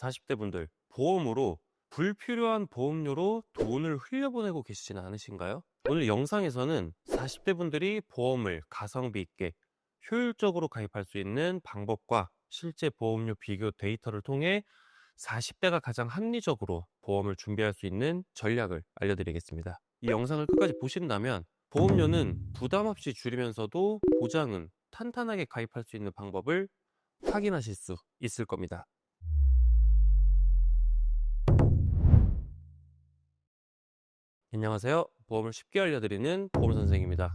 40대 분들, 보험으로 불필요한 보험료로 돈을 흘려보내고 계시지는 않으신가요? 오늘 영상에서는 40대 분들이 보험을 가성비 있게 효율적으로 가입할 수 있는 방법과 실제 보험료 비교 데이터를 통해 40대가 가장 합리적으로 보험을 준비할 수 있는 전략을 알려드리겠습니다. 이 영상을 끝까지 보신다면 보험료는 부담 없이 줄이면서도 보장은 탄탄하게 가입할 수 있는 방법을 확인하실 수 있을 겁니다. 안녕하세요. 보험을 쉽게 알려드리는 보험선생입니다.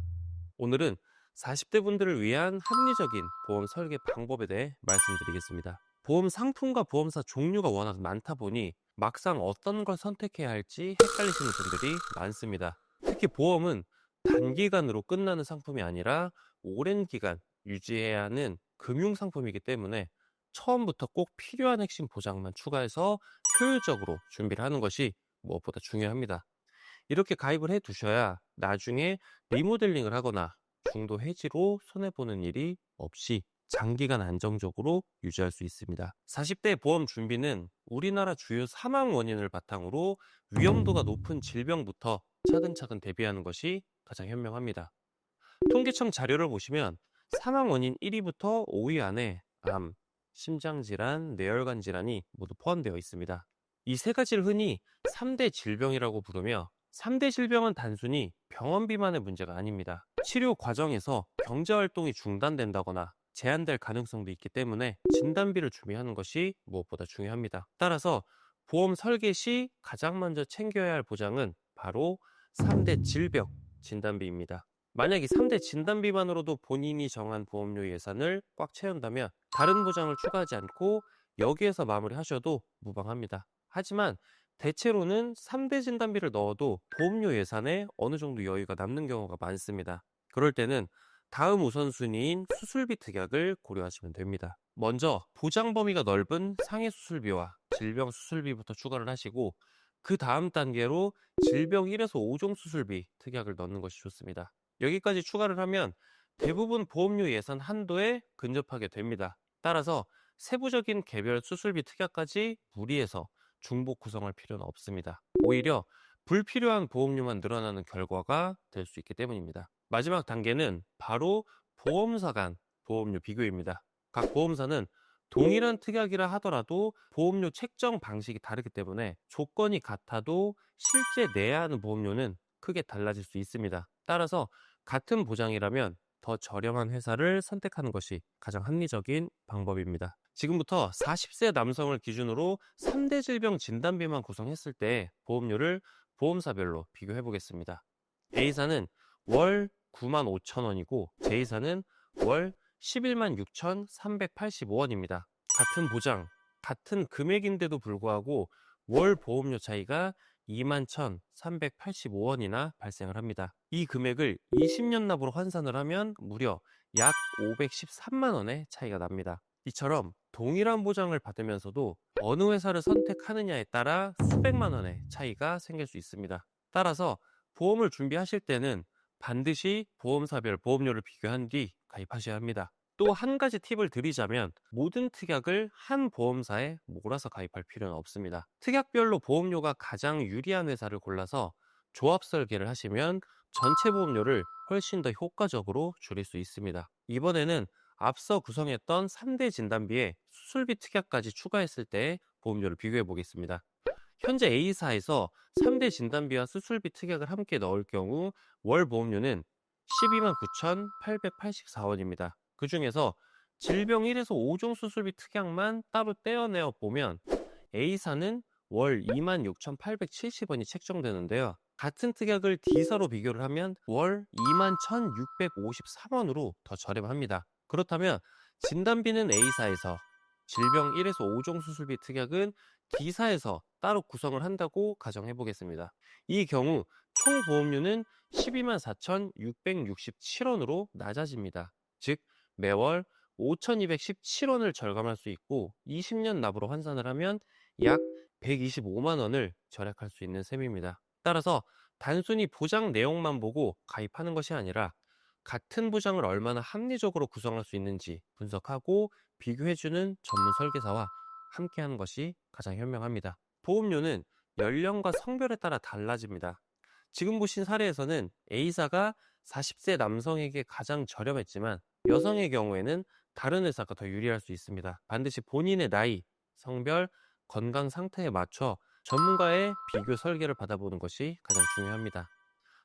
오늘은 40대 분들을 위한 합리적인 보험 설계 방법에 대해 말씀드리겠습니다. 보험 상품과 보험사 종류가 워낙 많다 보니 막상 어떤 걸 선택해야 할지 헷갈리시는 분들이 많습니다. 특히 보험은 단기간으로 끝나는 상품이 아니라 오랜 기간 유지해야 하는 금융상품이기 때문에 처음부터 꼭 필요한 핵심 보장만 추가해서 효율적으로 준비를 하는 것이 무엇보다 중요합니다. 이렇게 가입을 해 두셔야 나중에 리모델링을 하거나 중도 해지로 손해보는 일이 없이 장기간 안정적으로 유지할 수 있습니다. 40대 보험 준비는 우리나라 주요 사망 원인을 바탕으로 위험도가 높은 질병부터 차근차근 대비하는 것이 가장 현명합니다. 통계청 자료를 보시면 사망 원인 1위부터 5위 안에 암, 심장질환, 뇌혈관 질환이 모두 포함되어 있습니다. 이 세 가지를 흔히 3대 질병이라고 부르며 3대 질병은 단순히 병원비만의 문제가 아닙니다. 치료 과정에서 경제활동이 중단된다거나 제한될 가능성도 있기 때문에 진단비를 준비하는 것이 무엇보다 중요합니다. 따라서 보험 설계 시 가장 먼저 챙겨야 할 보장은 바로 3대 질병 진단비입니다. 만약 이 3대 진단비만으로도 본인이 정한 보험료 예산을 꽉 채운다면 다른 보장을 추가하지 않고 여기에서 마무리하셔도 무방합니다. 하지만 대체로는 3대 진단비를 넣어도 보험료 예산에 어느 정도 여유가 남는 경우가 많습니다. 그럴 때는 다음 우선순위인 수술비 특약을 고려하시면 됩니다. 먼저 보장 범위가 넓은 상해 수술비와 질병 수술비부터 추가를 하시고 그 다음 단계로 질병 1에서 5종 수술비 특약을 넣는 것이 좋습니다. 여기까지 추가를 하면 대부분 보험료 예산 한도에 근접하게 됩니다. 따라서 세부적인 개별 수술비 특약까지 무리해서 중복 구성할 필요는 없습니다. 오히려 불필요한 보험료만 늘어나는 결과가 될 수 있기 때문입니다. 마지막 단계는 바로 보험사 간 보험료 비교입니다. 각 보험사는 동일한 특약이라 하더라도 보험료 책정 방식이 다르기 때문에 조건이 같아도 실제 내야 하는 보험료는 크게 달라질 수 있습니다. 따라서 같은 보장이라면 더 저렴한 회사를 선택하는 것이 가장 합리적인 방법입니다. 지금부터 40세 남성을 기준으로 3대 질병 진단비만 구성했을 때 보험료를 보험사별로 비교해 보겠습니다. A사는 월 95,000원이고 J사는 월 11만 6,385원입니다. 같은 보장, 같은 금액인데도 불구하고 월 보험료 차이가 21,385원이나 발생을 합니다. 이 금액을 20년 납으로 환산을 하면 무려 약 513만 원의 차이가 납니다. 이처럼 동일한 보장을 받으면서도 어느 회사를 선택하느냐에 따라 수백만 원의 차이가 생길 수 있습니다. 따라서 보험을 준비하실 때는 반드시 보험사별 보험료를 비교한 뒤 가입하셔야 합니다. 또 한 가지 팁을 드리자면 모든 특약을 한 보험사에 몰아서 가입할 필요는 없습니다. 특약별로 보험료가 가장 유리한 회사를 골라서 조합 설계를 하시면 전체 보험료를 훨씬 더 효과적으로 줄일 수 있습니다. 이번에는 앞서 구성했던 3대 진단비에 수술비 특약까지 추가했을 때 보험료를 비교해 보겠습니다. 현재 A사에서 3대 진단비와 수술비 특약을 함께 넣을 경우 월 보험료는 12만 9,884원입니다. 그 중에서 질병 1에서 5종 수술비 특약만 따로 떼어내어 보면 A사는 월 26,870원이 책정되는데요. 같은 특약을 D사로 비교를 하면 월 21,653원으로 더 저렴합니다. 그렇다면 진단비는 A사에서, 질병 1에서 5종 수술비 특약은 D사에서 따로 구성을 한다고 가정해 보겠습니다. 이 경우 총 보험료는 12만 4,667원으로 낮아집니다. 즉 매월 5,217원을 절감할 수 있고 20년 납으로 환산을 하면 약 125만 원을 절약할 수 있는 셈입니다. 따라서 단순히 보장 내용만 보고 가입하는 것이 아니라 같은 보장을 얼마나 합리적으로 구성할 수 있는지 분석하고 비교해주는 전문 설계사와 함께하는 것이 가장 현명합니다. 보험료는 연령과 성별에 따라 달라집니다. 지금 보신 사례에서는 A사가 40세 남성에게 가장 저렴했지만 여성의 경우에는 다른 회사가 더 유리할 수 있습니다. 반드시 본인의 나이, 성별, 건강 상태에 맞춰 전문가의 비교 설계를 받아보는 것이 가장 중요합니다.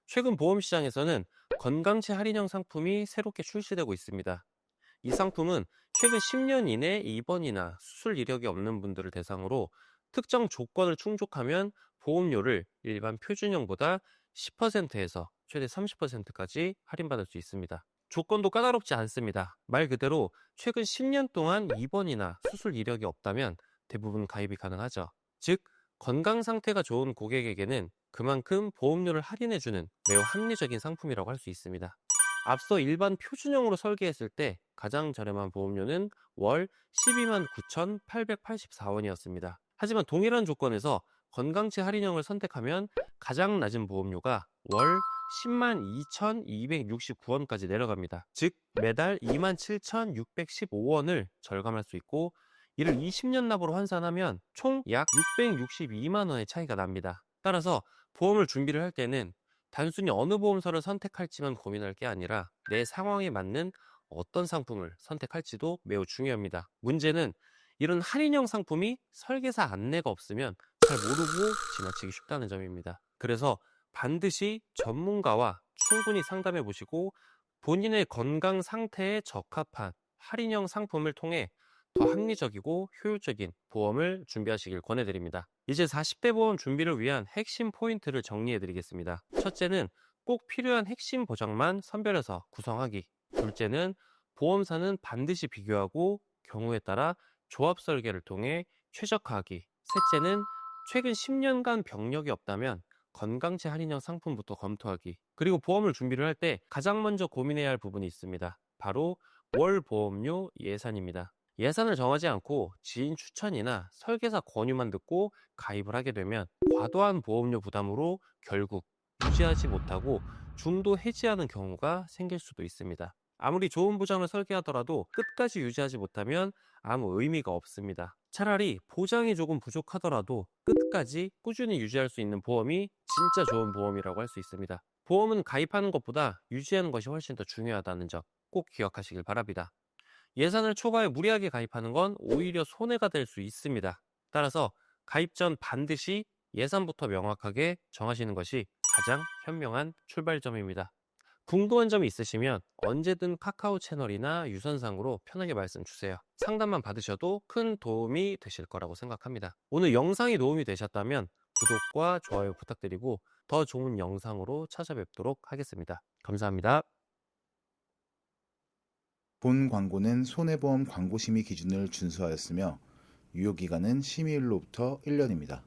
최근 보험 시장에서는 건강치 할인형 상품이 새롭게 출시되고 있습니다. 이 상품은 최근 10년 이내 입원이나 수술 이력이 없는 분들을 대상으로 특정 조건을 충족하면 보험료를 일반 표준형보다 10%에서 최대 30%까지 할인받을 수 있습니다. 조건도 까다롭지 않습니다. 말 그대로 최근 10년 동안 입원이나 수술 이력이 없다면 대부분 가입이 가능하죠. 즉, 건강 상태가 좋은 고객에게는 그만큼 보험료를 할인해주는 매우 합리적인 상품이라고 할 수 있습니다. 앞서 일반 표준형으로 설계했을 때 가장 저렴한 보험료는 월 12만 9,884원이었습니다. 하지만 동일한 조건에서 건강치 할인형을 선택하면 가장 낮은 보험료가 월 10만 2,269원까지 내려갑니다. 즉 매달 2만 7,615원을 절감할 수 있고, 이를 20년 납으로 환산하면 총 약 662만 원의 차이가 납니다. 따라서 보험을 준비를 할 때는 단순히 어느 보험사를 선택할지만 고민할 게 아니라 내 상황에 맞는 어떤 상품을 선택할지도 매우 중요합니다. 문제는 이런 할인형 상품이 설계사 안내가 없으면 잘 모르고 지나치기 쉽다는 점입니다. 그래서 반드시 전문가와 충분히 상담해 보시고 본인의 건강 상태에 적합한 할인형 상품을 통해 더 합리적이고 효율적인 보험을 준비하시길 권해드립니다. 이제 40대 보험 준비를 위한 핵심 포인트를 정리해드리겠습니다. 첫째는 꼭 필요한 핵심 보장만 선별해서 구성하기. 둘째는 보험사는 반드시 비교하고 경우에 따라 조합 설계를 통해 최적화하기. 셋째는 최근 10년간 병력이 없다면 건강치 할인형 상품부터 검토하기. 그리고 보험을 준비를 할 때 가장 먼저 고민해야 할 부분이 있습니다. 바로 월 보험료 예산입니다. 예산을 정하지 않고 지인 추천이나 설계사 권유만 듣고 가입을 하게 되면 과도한 보험료 부담으로 결국 유지하지 못하고 중도 해지하는 경우가 생길 수도 있습니다. 아무리 좋은 보장을 설계하더라도 끝까지 유지하지 못하면 아무 의미가 없습니다. 차라리 보장이 조금 부족하더라도 끝까지 꾸준히 유지할 수 있는 보험이 진짜 좋은 보험이라고 할 수 있습니다. 보험은 가입하는 것보다 유지하는 것이 훨씬 더 중요하다는 점 꼭 기억하시길 바랍니다. 예산을 초과해 무리하게 가입하는 건 오히려 손해가 될 수 있습니다. 따라서 가입 전 반드시 예산부터 명확하게 정하시는 것이 가장 현명한 출발점입니다. 궁금한 점이 있으시면 언제든 카카오 채널이나 유선상으로 편하게 말씀 주세요. 상담만 받으셔도 큰 도움이 되실 거라고 생각합니다. 오늘 영상이 도움이 되셨다면 구독과 좋아요 부탁드리고 더 좋은 영상으로 찾아뵙도록 하겠습니다. 감사합니다. 본 광고는 손해보험 광고심의 기준을 준수하였으며 유효기간은 심의일로부터 1년입니다.